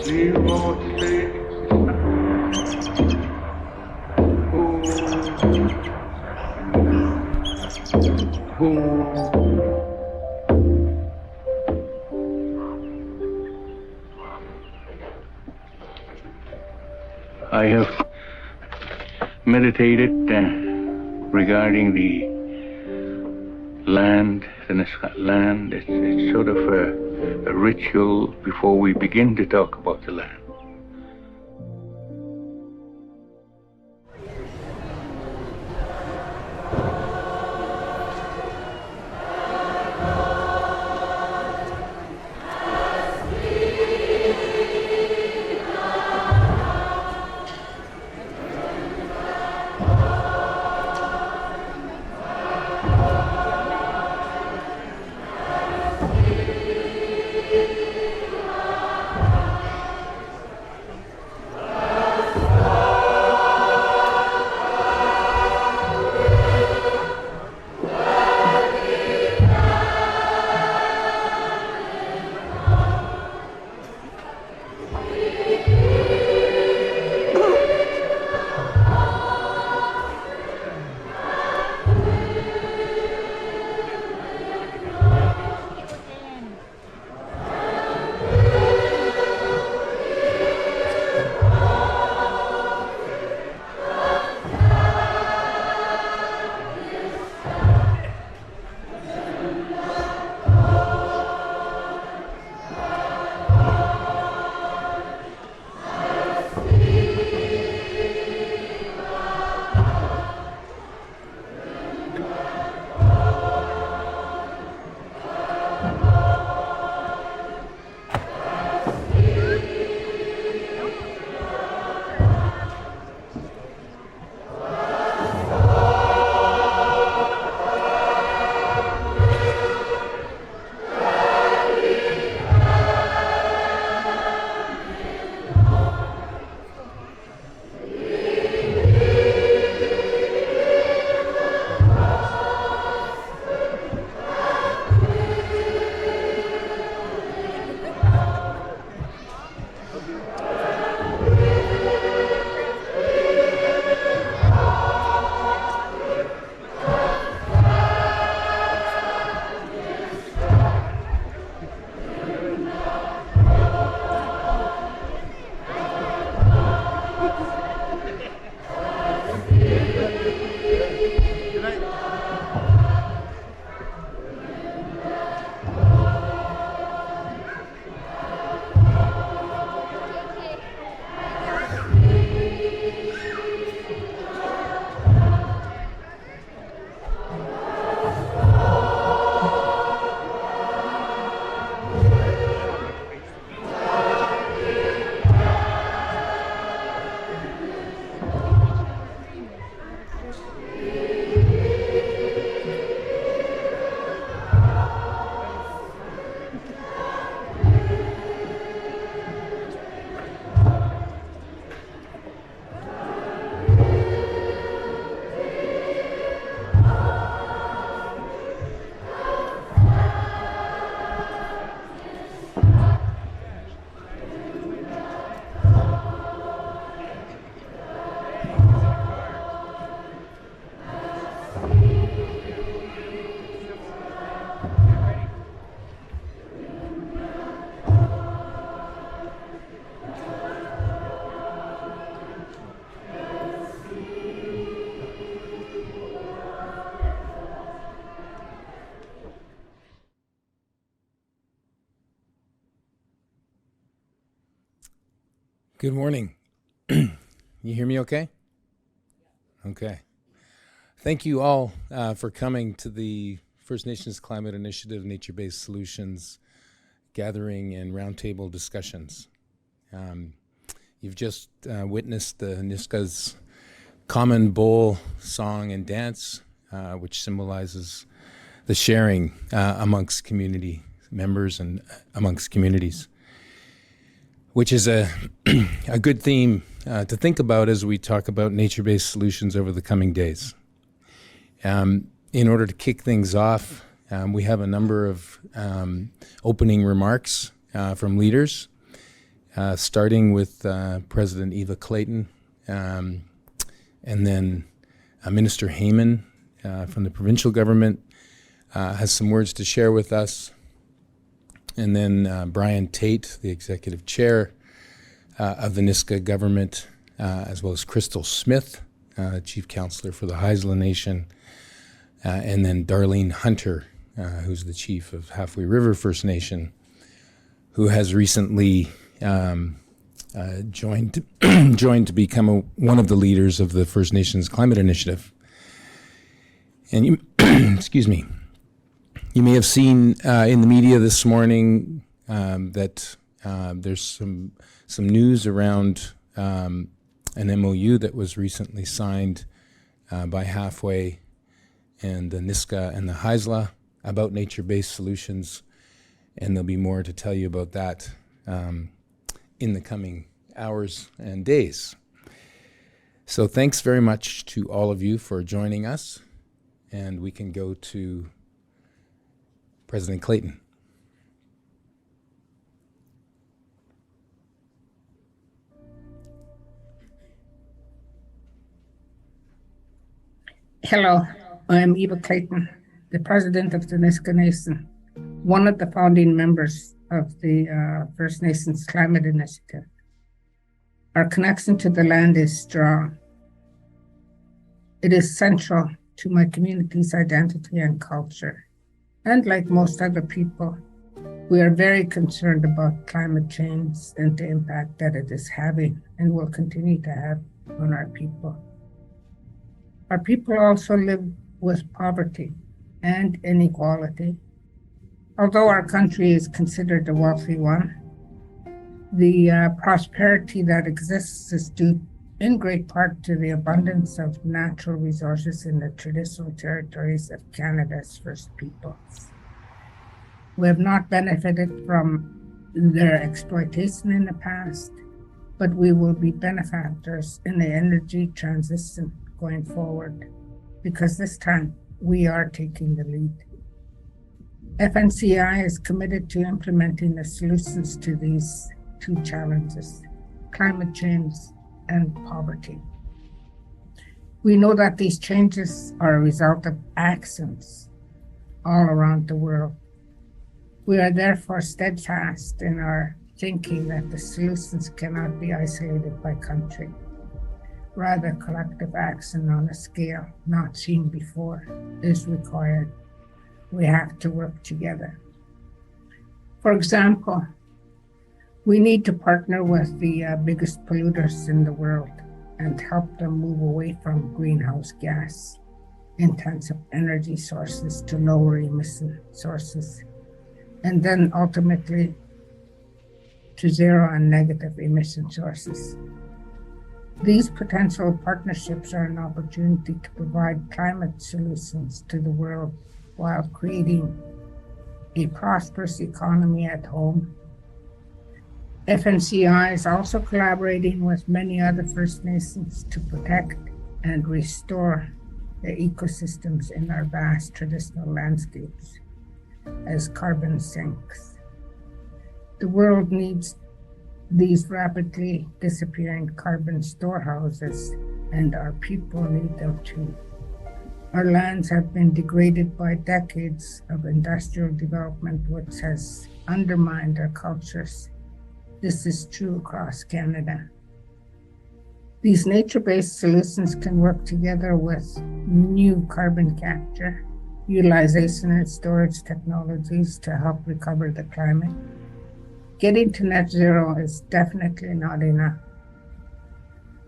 I have meditated regarding the land, the Nisga'a land. It's sort of a ritual before we begin to talk about the land. Good morning. You hear me okay? Okay. Thank you all for coming to the First Nations Climate Initiative Nature-Based Solutions gathering and roundtable discussions. You've just witnessed the Nisga's common bowl, song, and dance, which symbolizes the sharing amongst community members and amongst communities, which is a good theme to think about as we talk about nature-based solutions over the coming days. In order to kick things off, we have a number of opening remarks from leaders. starting with President Eva Clayton, and then Minister Heyman from the provincial government has some words to share with us. And then Brian Tate, the executive chair of the Niska government, as well as Crystal Smith, chief counselor for the Haisla Nation, and then Darlene Hunter, who's the chief of Halfway River First Nation, who has recently joined to become one of the leaders of the First Nations Climate Initiative. And you, excuse me, you may have seen in the media this morning that there's some news around an MOU that was recently signed by Halfway and the Niska and the Haisla about nature-based solutions, and there'll be more to tell you about that in the coming hours and days. So thanks very much to all of you for joining us, and we can go to President Clayton. Hello, I'm Eva Clayton, the president of the Niska Nation, one of the founding members of the First Nations Climate Initiative. Our connection to the land is strong. It is central to my community's identity and culture. And like most other people, we are very concerned about climate change and the impact that it is having and will continue to have on our people. Our people also live with poverty and inequality. Although our country is considered a wealthy one, the prosperity that exists is due in great part to the abundance of natural resources in the traditional territories of Canada's First Peoples. We have not benefited from their exploitation in the past, but we will be benefactors in the energy transition going forward, because this time we are taking the lead. FNCI is committed to implementing the solutions to these two challenges, climate change and poverty. We know that these changes are a result of actions all around the world. We are therefore steadfast in our thinking that the solutions cannot be isolated by country. Rather, collective action on a scale not seen before is required. We have to work together. For example, we need to partner with the biggest polluters in the world and help them move away from greenhouse gas intensive energy sources to lower emission sources, and then ultimately to zero and negative emission sources. These potential partnerships are an opportunity to provide climate solutions to the world while creating a prosperous economy at home. FNCI is also collaborating with many other First Nations to protect and restore the ecosystems in our vast traditional landscapes as carbon sinks. The world needs these rapidly disappearing carbon storehouses, and our people need them too. Our lands have been degraded by decades of industrial development, which has undermined our cultures. This is true across Canada. These nature-based solutions can work together with new carbon capture, utilization and storage technologies to help recover the climate. Getting to net zero is definitely not enough.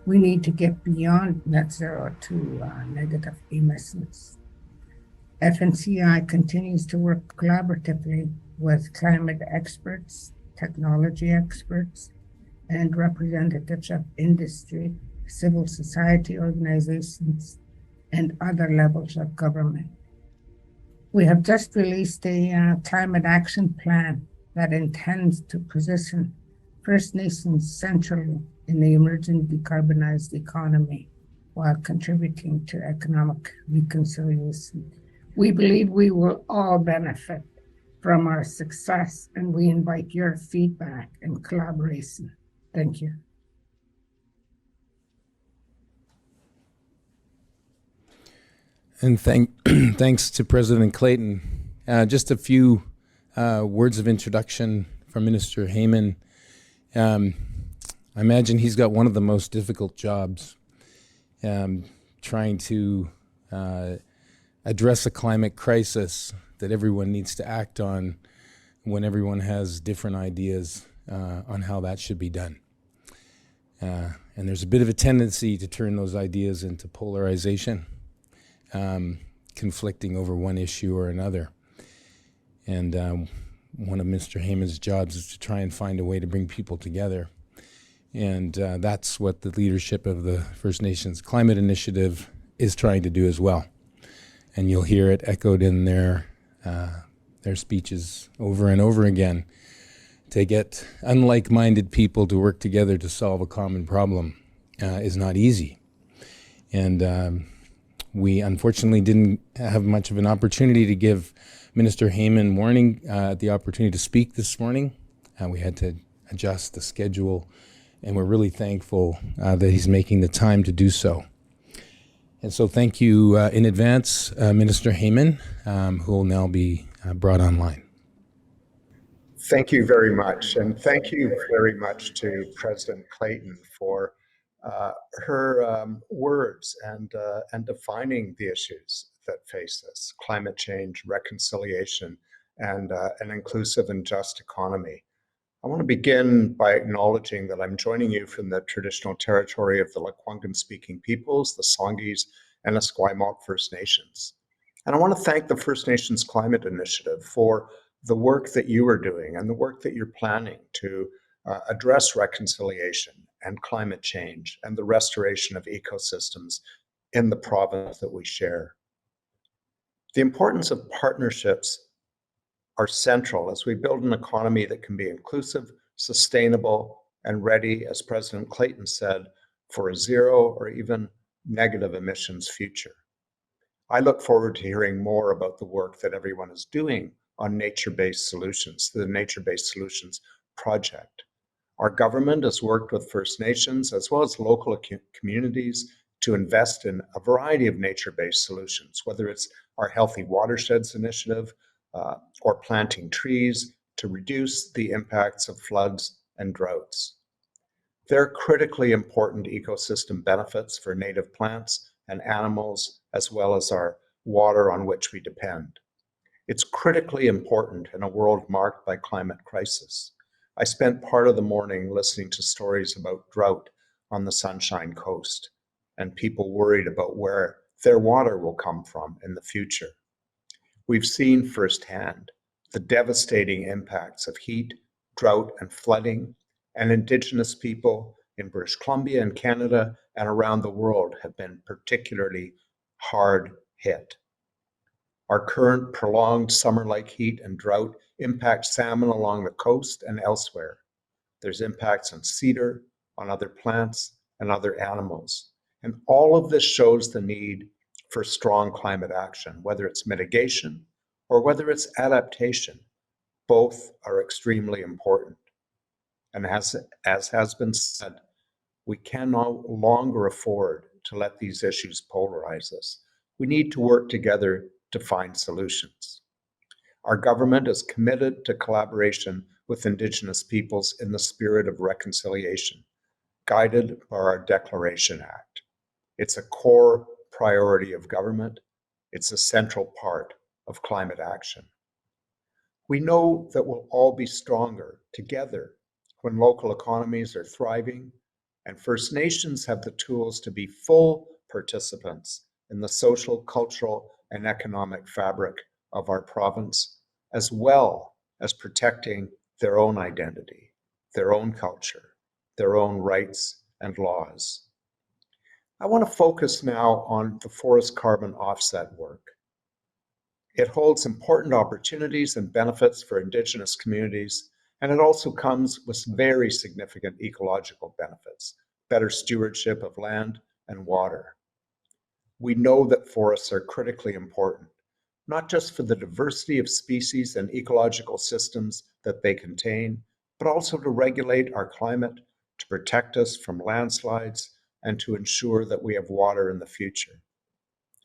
We need to get beyond net zero to negative emissions. FNCI continues to work collaboratively with climate experts, technology experts, and representatives of industry, civil society organizations, and other levels of government. We have just released a climate action plan that intends to position First Nations centrally in the emerging decarbonized economy while contributing to economic reconciliation. We believe we will all benefit from our success, and we invite your feedback and collaboration. Thank you. And thanks to President Clayton. Just a few words of introduction from Minister Heyman. I imagine he's got one of the most difficult jobs, trying to address a climate crisis that everyone needs to act on when everyone has different ideas on how that should be done. And there's a bit of a tendency to turn those ideas into polarization, conflicting over one issue or another. And one of Mr. Heyman's jobs is to try and find a way to bring people together. And that's what the leadership of the First Nations Climate Initiative is trying to do as well. And you'll hear it echoed in their speeches over and over again. To get unlike-minded people to work together to solve a common problem is not easy. And we unfortunately didn't have much of an opportunity to give Minister Heyman warning the opportunity to speak this morning. We had to adjust the schedule, and we're really thankful that he's making the time to do so. And so thank you in advance, Minister Heyman, who will now be brought online. Thank you very much, and thank you very much to President Clayton for her words and defining the issues that face us: climate change, reconciliation, and an inclusive and just economy. I want to begin by acknowledging that I'm joining you from the traditional territory of the Lekwungen-speaking peoples, the Songhees, and Esquimalt First Nations. And I want to thank the First Nations Climate Initiative for the work that you are doing and the work that you're planning to address reconciliation and climate change and the restoration of ecosystems in the province that we share. The importance of partnerships are central as we build an economy that can be inclusive, sustainable, and ready, as President Clayton said, for a zero or even negative emissions future. I look forward to hearing more about the work that everyone is doing on nature-based solutions, the Nature-Based Solutions Project. Our government has worked with First Nations as well as local communities to invest in a variety of nature-based solutions, whether it's our Healthy Watersheds Initiative or planting trees to reduce the impacts of floods and droughts. They're critically important ecosystem benefits for native plants and animals, as well as our water on which we depend. It's critically important in a world marked by climate crisis. I spent part of the morning listening to stories about drought on the Sunshine Coast and people worried about where their water will come from in the future. We've seen firsthand the devastating impacts of heat, drought, and flooding, and Indigenous people in British Columbia and Canada and around the world have been particularly hard hit. Our current prolonged summer-like heat and drought impact salmon along the coast and elsewhere. There's impacts on cedar, on other plants, and other animals. And all of this shows the need for strong climate action, whether it's mitigation or whether it's adaptation. Both are extremely important. And as has been said, we can no longer afford to let these issues polarize us. We need to work together to find solutions. Our government is committed to collaboration with Indigenous peoples in the spirit of reconciliation, guided by our Declaration Act. It's a core priority of government. It's a central part of climate action. We know that we'll all be stronger together when local economies are thriving and First Nations have the tools to be full participants in the social, cultural, and economic fabric of our province, as well as protecting their own identity, their own culture, their own rights and laws. I want to focus now on the forest carbon offset work. It holds important opportunities and benefits for Indigenous communities, and it also comes with very significant ecological benefits, better stewardship of land and water. We know that forests are critically important, not just for the diversity of species and ecological systems that they contain, but also to regulate our climate, to protect us from landslides, and to ensure that we have water in the future.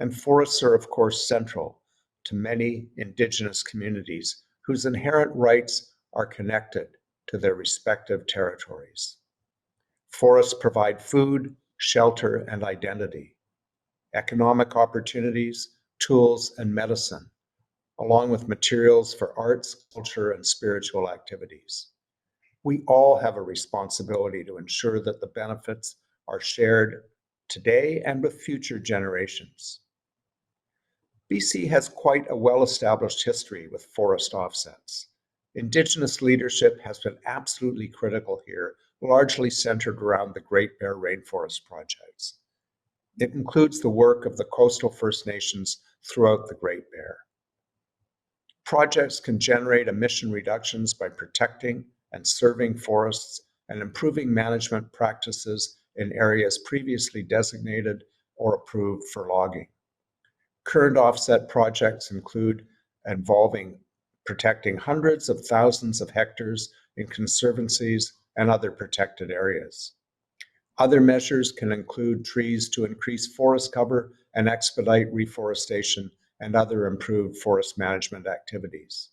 And forests are, of course, central to many Indigenous communities whose inherent rights are connected to their respective territories. Forests provide food, shelter, and identity, economic opportunities, tools, and medicine, along with materials for arts, culture, and spiritual activities. We all have a responsibility to ensure that the benefits are shared today and with future generations. BC has quite a well-established history with forest offsets. Indigenous leadership has been absolutely critical here, largely centered around the Great Bear Rainforest projects. It includes the work of the coastal First Nations throughout the Great Bear. Projects can generate emission reductions by protecting and serving forests and improving management practices in areas previously designated or approved for logging. Current offset projects include involving protecting hundreds of thousands of hectares in conservancies and other protected areas. Other measures can include trees to increase forest cover and expedite reforestation and other improved forest management activities.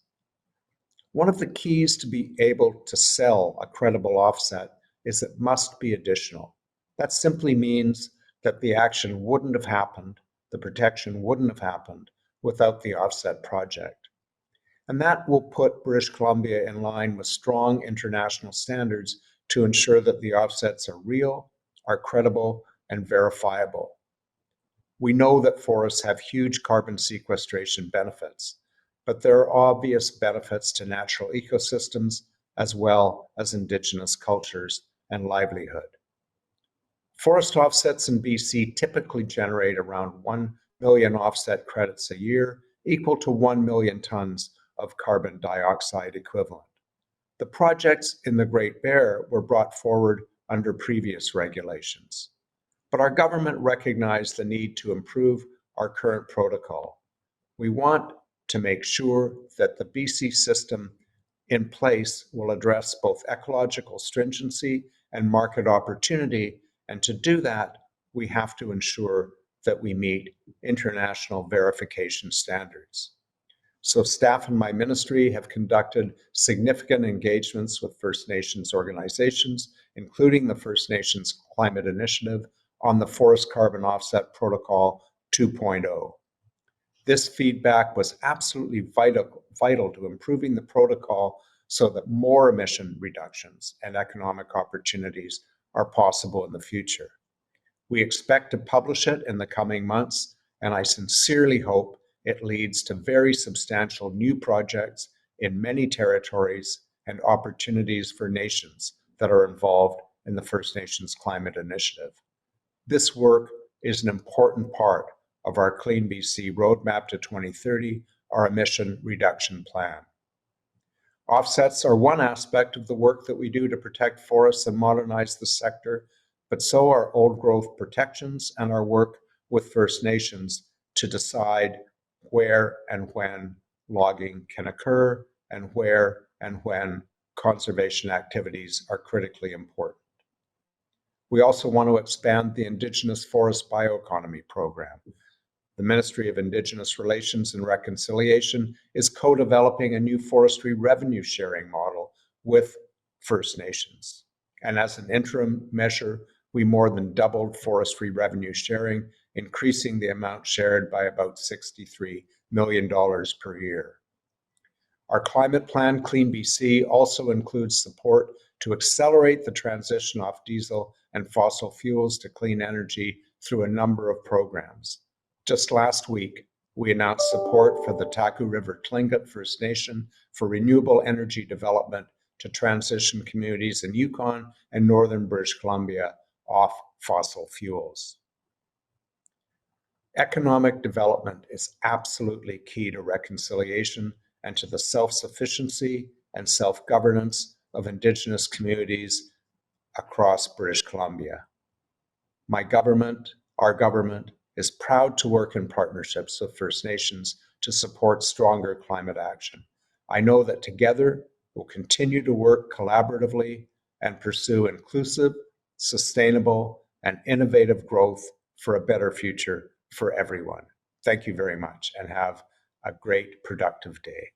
One of the keys to be able to sell a credible offset is it must be additional. That simply means that the action wouldn't have happened, the protection wouldn't have happened without the offset project. And that will put British Columbia in line with strong international standards to ensure that the offsets are real, are credible, and verifiable. We know that forests have huge carbon sequestration benefits, but there are obvious benefits to natural ecosystems as well as Indigenous cultures and livelihood. Forest offsets in BC typically generate around 1 million offset credits a year, equal to 1 million tons of carbon dioxide equivalent. The projects in the Great Bear were brought forward under previous regulations. But our government recognized the need to improve our current protocol. We want to make sure that the BC system in place will address both ecological stringency and market opportunity, and to do that, we have to ensure that we meet international verification standards. So staff in my ministry have conducted significant engagements with First Nations organizations, including the First Nations Climate Initiative, on the Forest Carbon Offset Protocol 2.0. This feedback was absolutely vital to improving the protocol so that more emission reductions and economic opportunities are possible in the future. We expect to publish it in the coming months, and I sincerely hope it leads to very substantial new projects in many territories and opportunities for nations that are involved in the First Nations Climate Initiative. This work is an important part of our Clean BC Roadmap to 2030, our emission reduction plan. Offsets are one aspect of the work that we do to protect forests and modernize the sector, but so are old growth protections and our work with First Nations to decide where and when logging can occur and where and when conservation activities are critically important. We also want to expand the Indigenous Forest Bioeconomy Program. The Ministry of Indigenous Relations and Reconciliation is co-developing a new forestry revenue sharing model with First Nations. And as an interim measure, we more than doubled forestry revenue sharing, increasing the amount shared by about $63 million per year. Our climate plan, Clean BC, also includes support to accelerate the transition off diesel and fossil fuels to clean energy through a number of programs. Just last week, we announced support for the Taku River Tlingit First Nation for renewable energy development to transition communities in Yukon and northern British Columbia off fossil fuels. Economic development is absolutely key to reconciliation and to the self-sufficiency and self-governance of Indigenous communities across British Columbia. My government, our government, is proud to work in partnerships with First Nations to support stronger climate action. I know that together we'll continue to work collaboratively and pursue inclusive, sustainable, and innovative growth for a better future for everyone. Thank you very much, and have a great, productive day.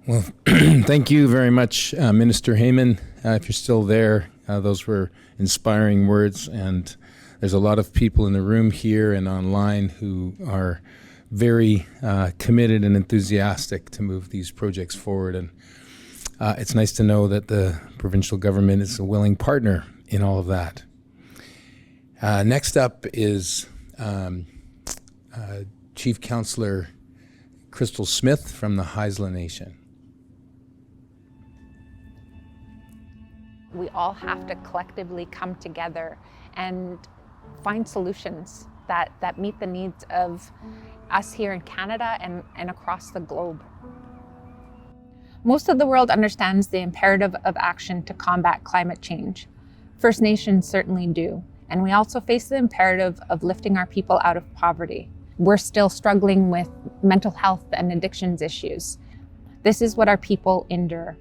Well, thank you very much, Minister Heyman. If you're still there, those were inspiring words, and there's a lot of people in the room here and online who are very committed and enthusiastic to move these projects forward. And it's nice to know that the provincial government is a willing partner in all of that. Next up is Chief Councillor Crystal Smith from the Haisla Nation. We all have to collectively come together and find solutions that meet the needs of us here in Canada and across the globe. Most of the world understands the imperative of action to combat climate change. First Nations certainly do, and we also face the imperative of lifting our people out of poverty. We're still struggling with mental health and addictions issues. This is what our people endure.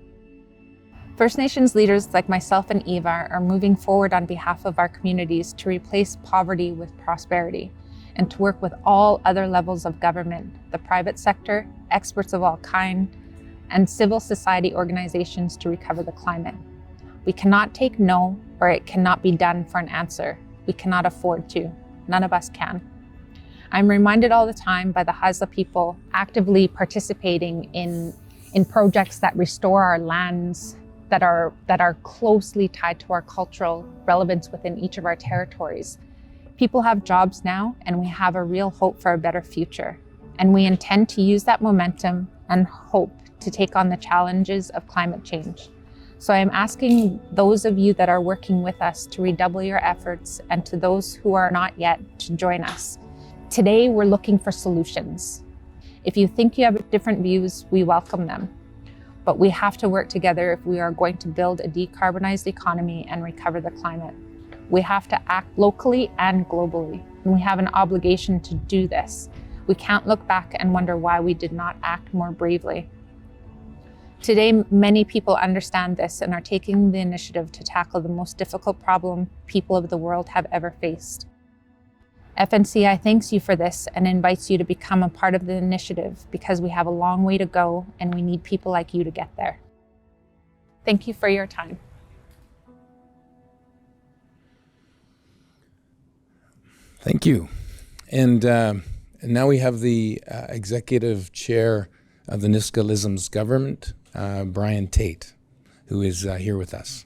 First Nations leaders like myself and Eva are moving forward on behalf of our communities to replace poverty with prosperity and to work with all other levels of government, the private sector, experts of all kinds, and civil society organizations to recover the climate. We cannot take no, or it cannot be done for an answer. We cannot afford to. None of us can. I'm reminded all the time by the Haisla people actively participating in projects that restore our lands, that are closely tied to our cultural relevance within each of our territories. People have jobs now, and we have a real hope for a better future. And we intend to use that momentum and hope to take on the challenges of climate change. So I am asking those of you that are working with us to redouble your efforts, and to those who are not yet, to join us. Today, we're looking for solutions. If you think you have different views, we welcome them. But we have to work together if we are going to build a decarbonized economy and recover the climate. We have to act locally and globally, and we have an obligation to do this. We can't look back and wonder why we did not act more bravely. Today, many people understand this and are taking the initiative to tackle the most difficult problem people of the world have ever faced. FNCI thanks you for this and invites you to become a part of the initiative, because we have a long way to go and we need people like you to get there. Thank you for your time. Thank you. And now we have the Executive Chair of the Nisga'a government, Brian Tate, who is here with us.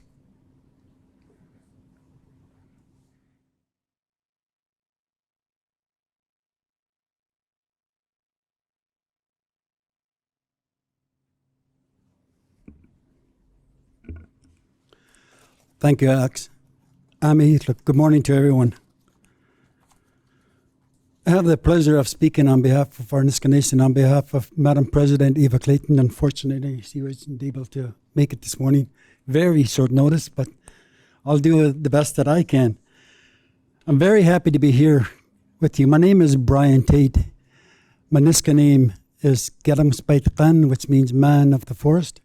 Thank you, Alex. Good morning to everyone. I have the pleasure of speaking on behalf of our Nisga'a Nation, on behalf of Madam President Eva Clayton. Unfortunately, she wasn't able to make it this morning. Very short notice, but I'll do the best that I can. I'm very happy to be here with you. My name is Brian Tate. My Nisga'a name is Garam, which means man of the forest.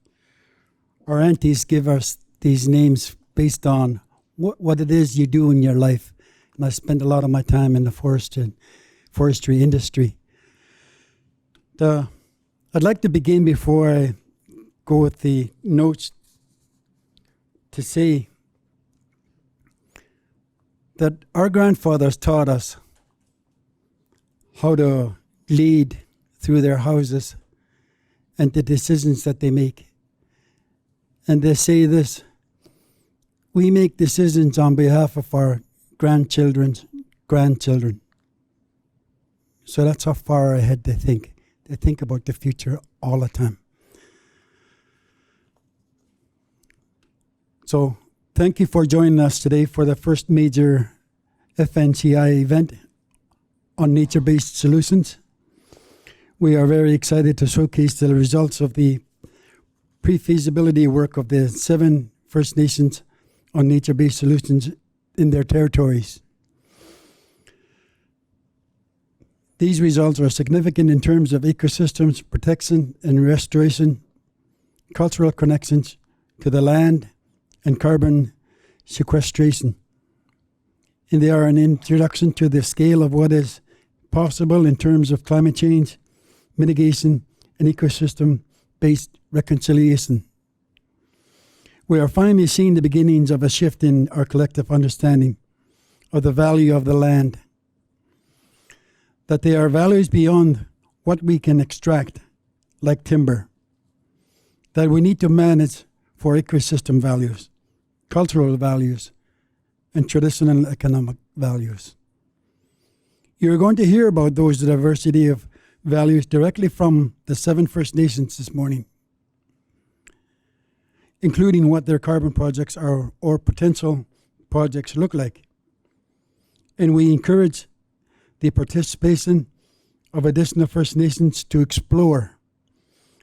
Our aunties give us these names based on what it is you do in your life. And I spend a lot of my time in the forestry industry. I'd like to begin, before I go with the notes, to say that our grandfathers taught us how to lead through their houses and the decisions that they make. And they say this: we make decisions on behalf of our grandchildren's grandchildren. So that's how far ahead they think. They think about the future all the time. So thank you for joining us today for the first major FNCI event on nature-based solutions. We are very excited to showcase the results of the pre-feasibility work of the 7 First Nations on nature-based solutions in their territories. These results are significant in terms of ecosystems protection and restoration, cultural connections to the land and carbon sequestration. And they are an introduction to the scale of what is possible in terms of climate change, mitigation, and ecosystem-based reconciliation. We are finally seeing the beginnings of a shift in our collective understanding of the value of the land, that there are values beyond what we can extract, like timber, that we need to manage for ecosystem values, cultural values, and traditional economic values. You're going to hear about those diversity of values directly from the 7 First Nations this morning, including what their carbon projects are or potential projects look like. And we encourage the participation of additional First Nations to explore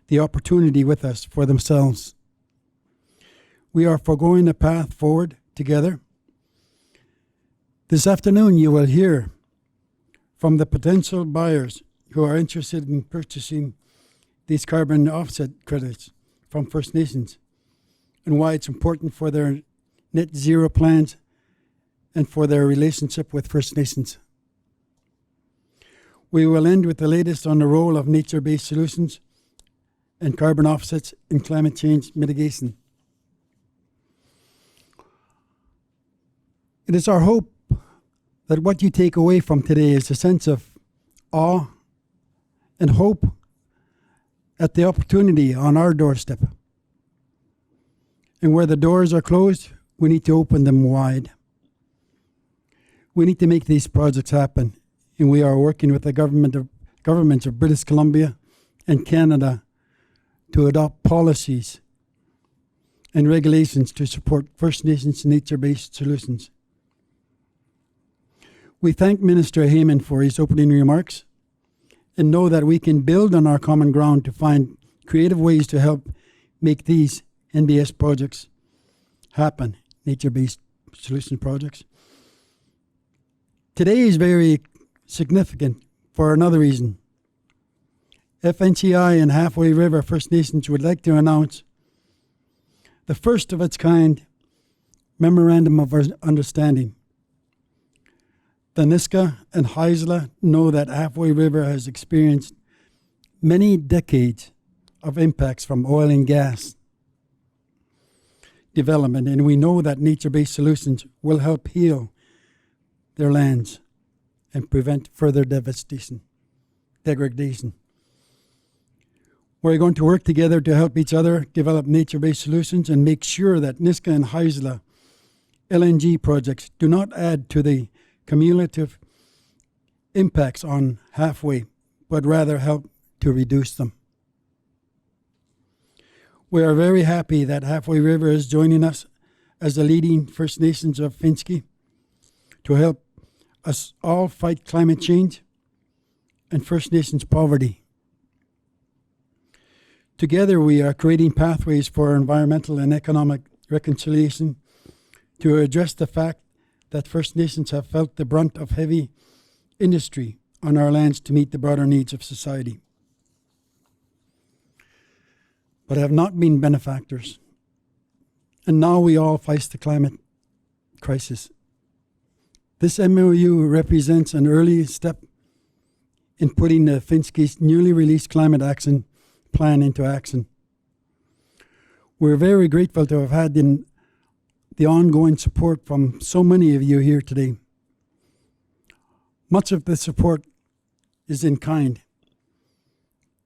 the opportunity with us for themselves. We are forgoing a path forward together. This afternoon you will hear from the potential buyers who are interested in purchasing these carbon offset credits from First Nations and why it's important for their net zero plans and for their relationship with First Nations. We will end with the latest on the role of nature-based solutions and carbon offsets in climate change mitigation. It is our hope that what you take away from today is a sense of awe and hope at the opportunity on our doorstep. And where the doors are closed, we need to open them wide. We need to make these projects happen, and we are working with the governments of British Columbia and Canada to adopt policies and regulations to support First Nations nature-based solutions. We thank Minister Heyman for his opening remarks and know that we can build on our common ground to find creative ways to help make these NBS projects happen, nature-based solution projects. Today is very significant for another reason. FNCI and Halfway River First Nations would like to announce the first of its kind Memorandum of Understanding. The Niska and Haisla know that Halfway River has experienced many decades of impacts from oil and gas development, and we know that nature-based solutions will help heal their lands and prevent further degradation. We're going to work together to help each other develop nature-based solutions and make sure that Niska and Haisla LNG projects do not add to the cumulative impacts on Halfway, but rather help to reduce them. We are very happy that Halfway River is joining us as the leading First Nations of FNCI to help us all fight climate change and First Nations poverty. Together we are creating pathways for environmental and economic reconciliation to address the fact that First Nations have felt the brunt of heavy industry on our lands to meet the broader needs of society, but have not been benefactors. And now we all face the climate crisis. This MOU represents an early step in putting the FNCI's newly released climate action plan into action. We're very grateful to have had the ongoing support from so many of you here today. Much of the support is in kind,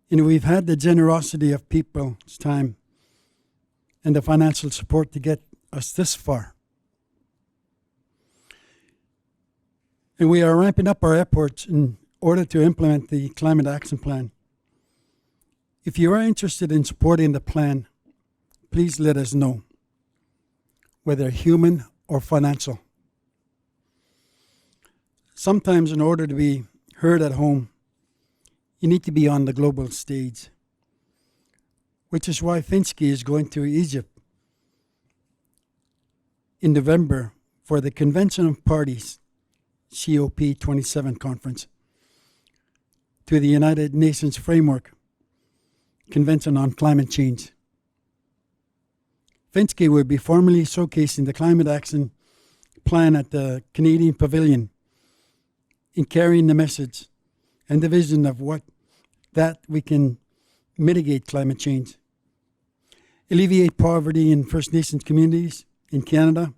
and we've had the generosity of people's time and the financial support to get us this far. And we are ramping up our efforts in order to implement the climate action plan. If you are interested in supporting the plan, please let us know, whether human or financial. Sometimes in order to be heard at home, you need to be on the global stage, which is why FNCI is going to Egypt in November for the Convention of Parties, COP27 conference, to the United Nations Framework Convention on Climate Change. FNCI will be formally showcasing the climate action plan at the Canadian Pavilion in carrying the message and the vision of what that we can mitigate climate change, alleviate poverty in First Nations communities in Canada,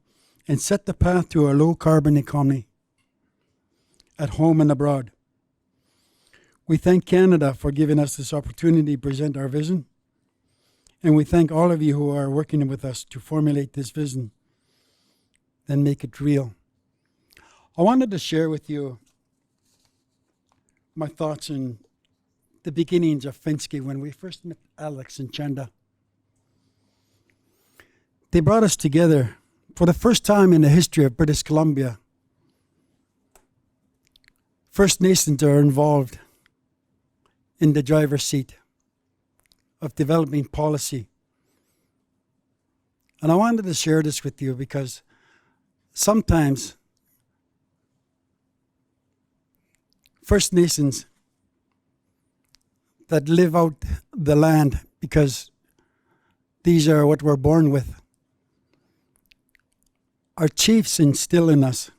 and set the path to a low-carbon economy at home and abroad. We thank Canada for giving us this opportunity to present our vision, and we thank all of you who are working with us to formulate this vision and make it real. I wanted to share with you my thoughts on the beginnings of FNCI when we first met Alex and Chanda. They brought us together for the first time in the history of British Columbia. First Nations are involved in the driver's seat of developing policy. And I wanted to share this with you because sometimes First Nations that live out the land, because these are what we're born with, our chiefs instill in us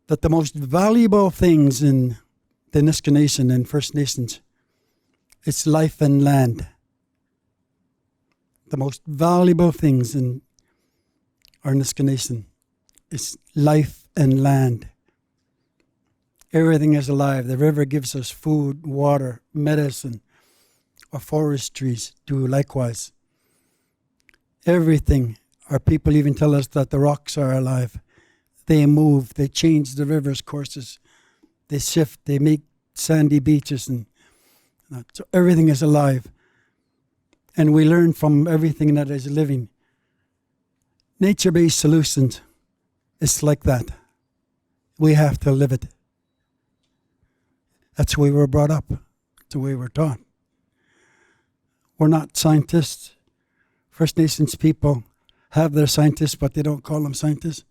that the most valuable things in the Nisga'a Nation and First Nations is life and land. The most valuable things in our Nisga'a Nation is life and land. Everything is alive. The river gives us food, water, medicine. Our forest trees do likewise. Everything. Our people even tell us that the rocks are alive. They move. They change the river's courses. They shift. They make sandy beaches. And so everything is alive. And we learn from everything that is living. Nature-based solutions is like that. We have to live it. That's the way we're brought up. That's the way we're taught. We're not scientists. First Nations people have their scientists, but they don't call them scientists.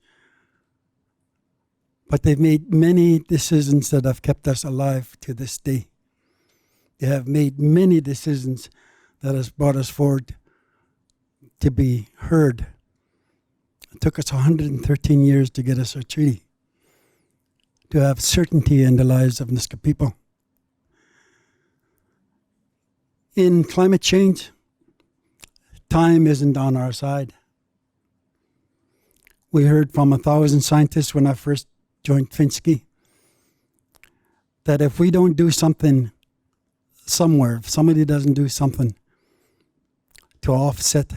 But they've made many decisions that have kept us alive to this day. They have made many decisions that has brought us forward to be heard. It took us 113 years to get us our treaty, to have certainty in the lives of Nisga'a people. In climate change, time isn't on our side. We heard from 1,000 scientists when I first joined FNCI that if we don't do something somewhere, if somebody doesn't do something to offset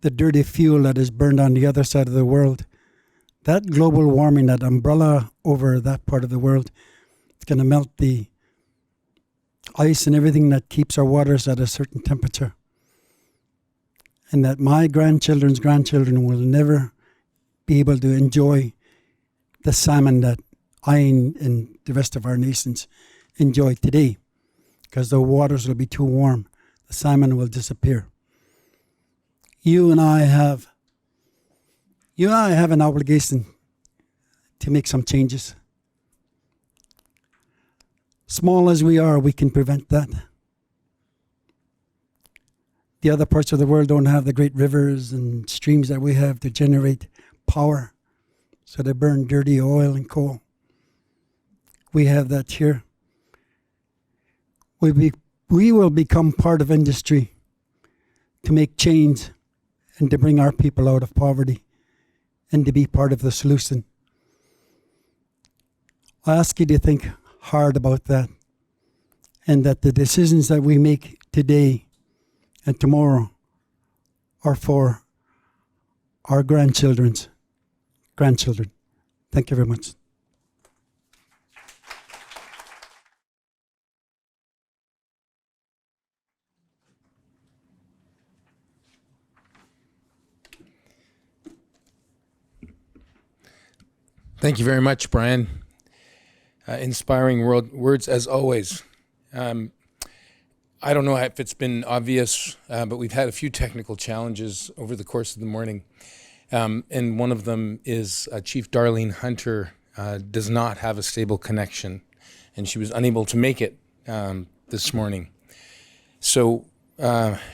the dirty fuel that is burned on the other side of the world, that global warming, that umbrella over that part of the world, it's going to melt the ice and everything that keeps our waters at a certain temperature. And that my grandchildren's grandchildren will never be able to enjoy the salmon that I and the rest of our nations enjoy today, because the waters will be too warm. The salmon will disappear. You and I have an obligation to make some changes. Small as we are, we can prevent that. The other parts of the world don't have the great rivers and streams that we have to generate power, so they burn dirty oil and coal. We have that here. We will become part of industry to make change and to bring our people out of poverty and to be part of the solution. I ask you to think hard about that, and that the decisions that we make today and tomorrow are for our grandchildren's grandchildren. Thank you very much. Thank you very much, Brian. Inspiring words as always. I don't know if it's been obvious, but we've had a few technical challenges over the course of the morning. And one of them is Chief Darlene Hunter does not have a stable connection, and she was unable to make it this morning. So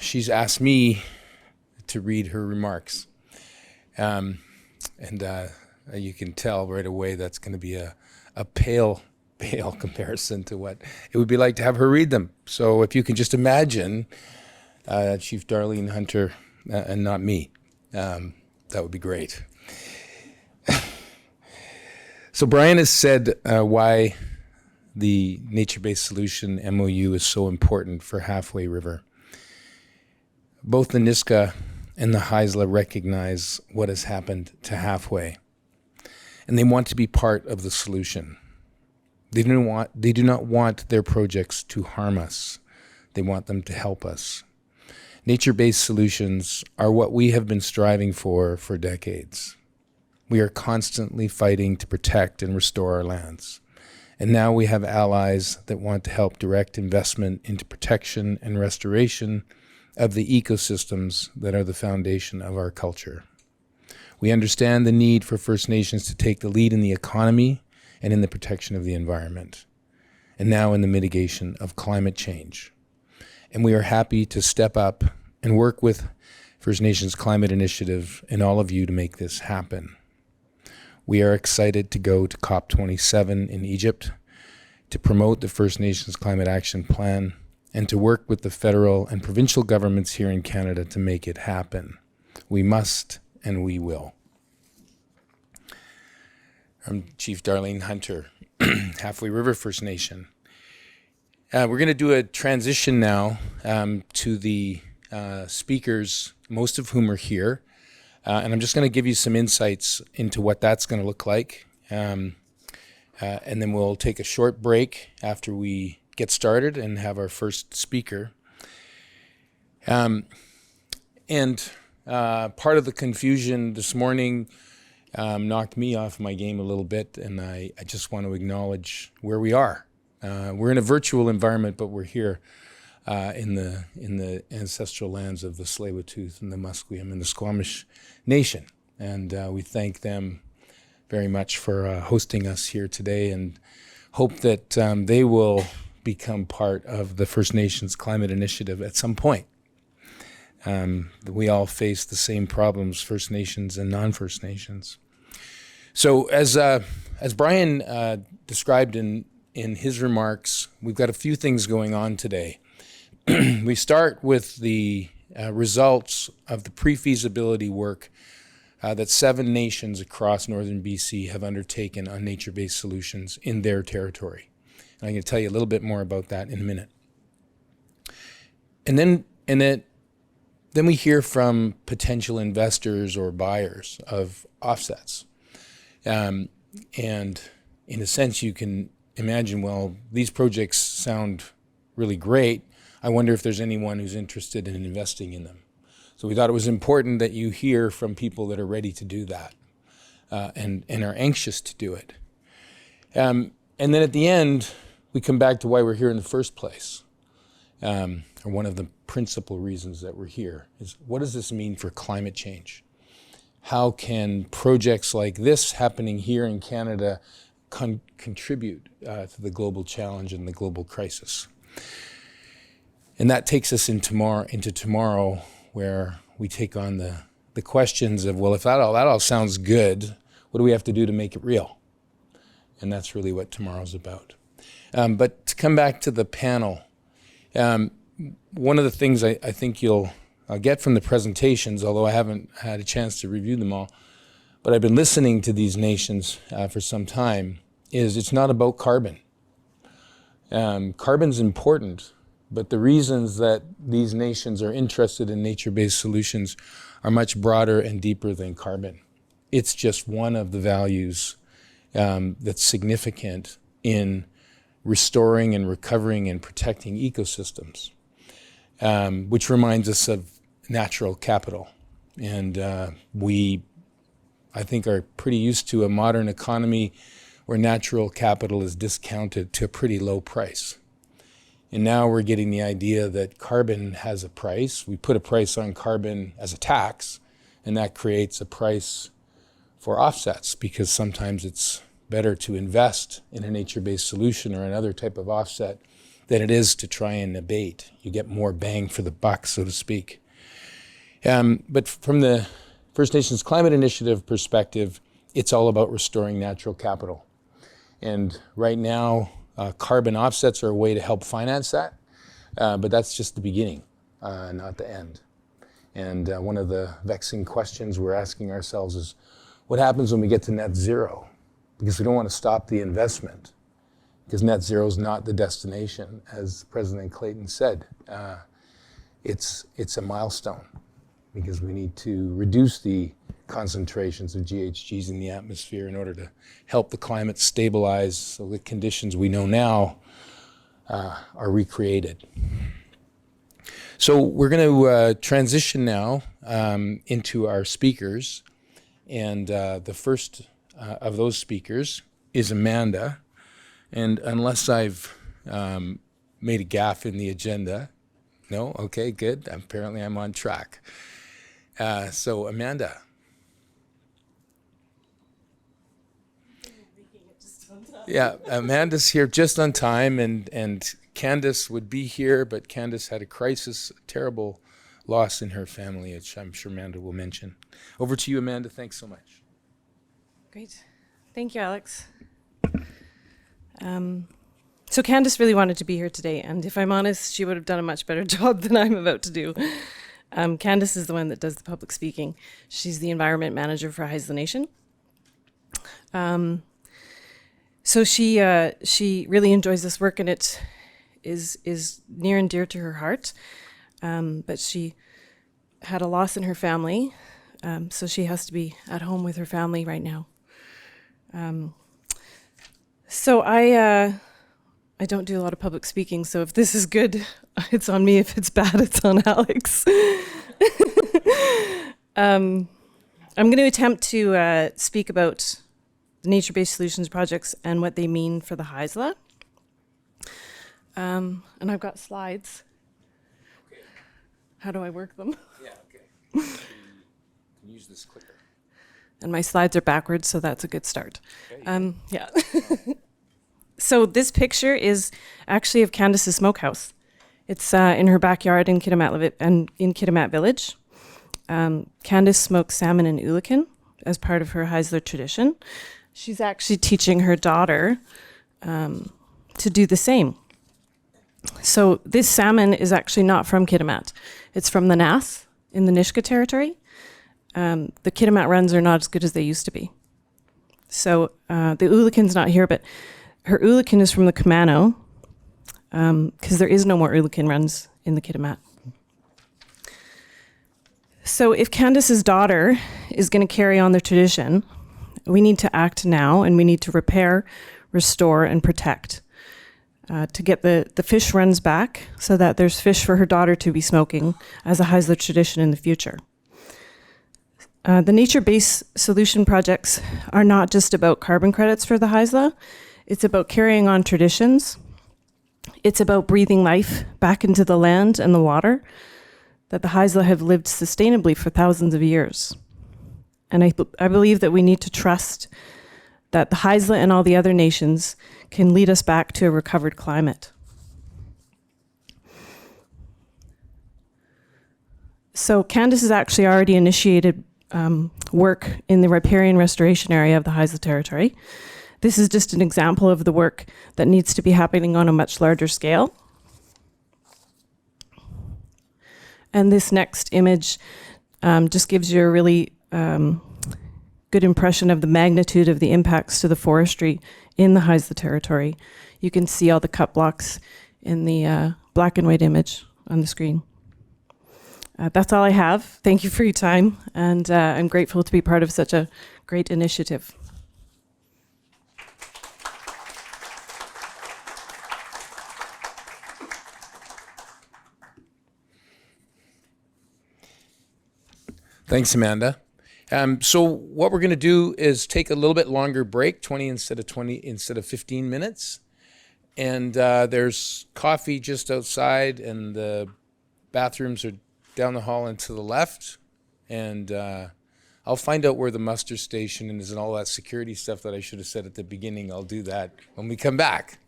she's asked me to read her remarks. And you can tell right away that's going to be a pale comparison to what it would be like to have her read them. So if you can just imagine Chief Darlene Hunter and not me, that would be great. So Brian has said why the nature-based solution MOU is so important for Halfway River. Both the Niska and the Haisla recognize what has happened to Halfway, and they want to be part of the solution. They do not want their projects to harm us. They want them to help us. Nature-based solutions are what we have been striving for decades. We are constantly fighting to protect and restore our lands. And now we have allies that want to help direct investment into protection and restoration of the ecosystems that are the foundation of our culture. We understand the need for First Nations to take the lead in the economy and in the protection of the environment, and now in the mitigation of climate change. And we are happy to step up and work with First Nations Climate Initiative and all of you to make this happen. We are excited to go to COP27 in Egypt to promote the First Nations Climate Action Plan and to work with the federal and provincial governments here in Canada to make it happen. We must and we will. I'm Chief Darlene Hunter, Halfway River First Nation. We're going to do a transition now to the speakers, most of whom are here. And I'm just going to give you some insights into what that's going to look like. And then we'll take a short break after we get started and have our first speaker. And part of the confusion this morning knocked me off my game a little bit, and I just want to acknowledge where we are. We're in a virtual environment, but we're here in the ancestral lands of the Tsleil-Waututh and the Musqueam and the Squamish Nation. And we thank them very much for hosting us here today, and hope that they will become part of the First Nations Climate Initiative at some point. We all face the same problems, First Nations and non-First Nations. So as Brian described in his remarks, we've got a few things going on today. We start with the results of the pre-feasibility work that 7 nations across northern BC have undertaken on nature-based solutions in their territory. And I'm going to tell you a little bit more about that in a minute. And then we hear from potential investors or buyers of offsets. And in a sense, you can imagine, well, these projects sound really great. I wonder if there's anyone who's interested in investing in them. So we thought it was important that you hear from people that are ready to do that and are anxious to do it. And then at the end, we come back to why we're here in the first place. Or one of the principal reasons that we're here is, what does this mean for climate change? How can projects like this happening here in Canada contribute to the global challenge and the global crisis? And that takes us into tomorrow, where we take on the questions of, well, if that all sounds good, what do we have to do to make it real? And that's really what tomorrow's about. But to come back to the panel, one of the things I think you'll get from the presentations, although I haven't had a chance to review them all, but I've been listening to these nations for some time, is it's not about carbon. Carbon's important, but the reasons that these nations are interested in nature-based solutions are much broader and deeper than carbon. It's just one of the values that's significant in restoring and recovering and protecting ecosystems, which reminds us of natural capital. And we, I think, are pretty used to a modern economy where natural capital is discounted to a pretty low price. And now we're getting the idea that carbon has a price. We put a price on carbon as a tax, and that creates a price for offsets, because sometimes it's better to invest in a nature-based solution or another type of offset than it is to try and abate. You get more bang for the buck, so to speak. But from the First Nations Climate Initiative perspective, it's all about restoring natural capital. And right now, carbon offsets are a way to help finance that, but that's just the beginning, not the end. And one of the vexing questions we're asking ourselves is, what happens when we get to net zero? Because we don't want to stop the investment, because net zero is not the destination, as President Clayton said. It's a milestone, because we need to reduce the concentrations of GHGs in the atmosphere in order to help the climate stabilize so the conditions we know now are recreated. So we're going to transition now into our speakers. And the first of those speakers is Amanda. And unless I've made a gaffe in the agenda, no? Okay, good. Apparently I'm on track. So Amanda. Yeah, Amanda's here just on time, and Candace would be here, but Candace had a crisis, a terrible loss in her family, which I'm sure Amanda will mention. Over to you, Amanda. Thanks so much. Great. Thank you, Alex. So Candace really wanted to be here today, and if I'm honest, she would have done a much better job than I'm about to do. Candace is the one that does the public speaking. She's the environment manager for Haisla Nation. So she really enjoys this work, and it is near and dear to her heart. But she had a loss in her family, so she has to be at home with her family right now. So I don't do a lot of public speaking, so if this is good, it's on me. If it's bad, it's on Alex. I'm going to attempt to speak about the nature-based solutions projects and what they mean for the Haisla. And I've got slides. Okay. How do I work them? Yeah, okay. You can use this clicker. And my slides are backwards, so that's a good start. Okay. Yeah. So this picture is actually of Candace's smokehouse. It's in her backyard in Kitimat Village. Candace smokes salmon and ulican as part of her Haisla tradition. She's actually teaching her daughter to do the same. So this salmon is actually not from Kitimat. It's from the Nass in the Nisga'a territory. The Kitimat runs are not as good as they used to be. So the ulican's not here, but her ulican is from the Kumano, because there is no more ulican runs in the Kitimat. So if Candace's daughter is going to carry on the tradition, we need to act now, and we need to repair, restore, and protect to get the fish runs back so that there's fish for her daughter to be smoking as a Haisla tradition in the future. The nature-based solution projects are not just about carbon credits for the Haisla. It's about carrying on traditions. It's about breathing life back into the land and the water that the Haisla have lived sustainably for thousands of years. And I believe that we need to trust that the Haisla and all the other nations can lead us back to a recovered climate. So Candace has actually already initiated work in the riparian restoration area of the Haisla territory. This is just an example of the work that needs to be happening on a much larger scale. And this next image just gives you a really good impression of the magnitude of the impacts to the forestry in the Haisla territory. You can see all the cut blocks in the black and white image on the screen. That's all I have. Thank you for your time, and I'm grateful to be part of such a great initiative. Thanks, Amanda. So what we're going to do is take a little bit longer break, 20 instead of 15 minutes. And there's coffee just outside, and the bathrooms are down the hall and to the left. And I'll find out where the muster station is and all that security stuff that I should have said at the beginning. I'll do that when we come back.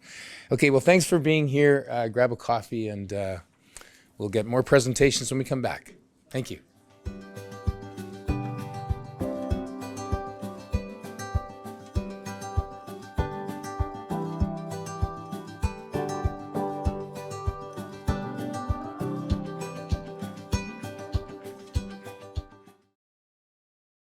Okay, well, thanks for being here. Grab a coffee and we'll get more presentations when we come back. Thank you.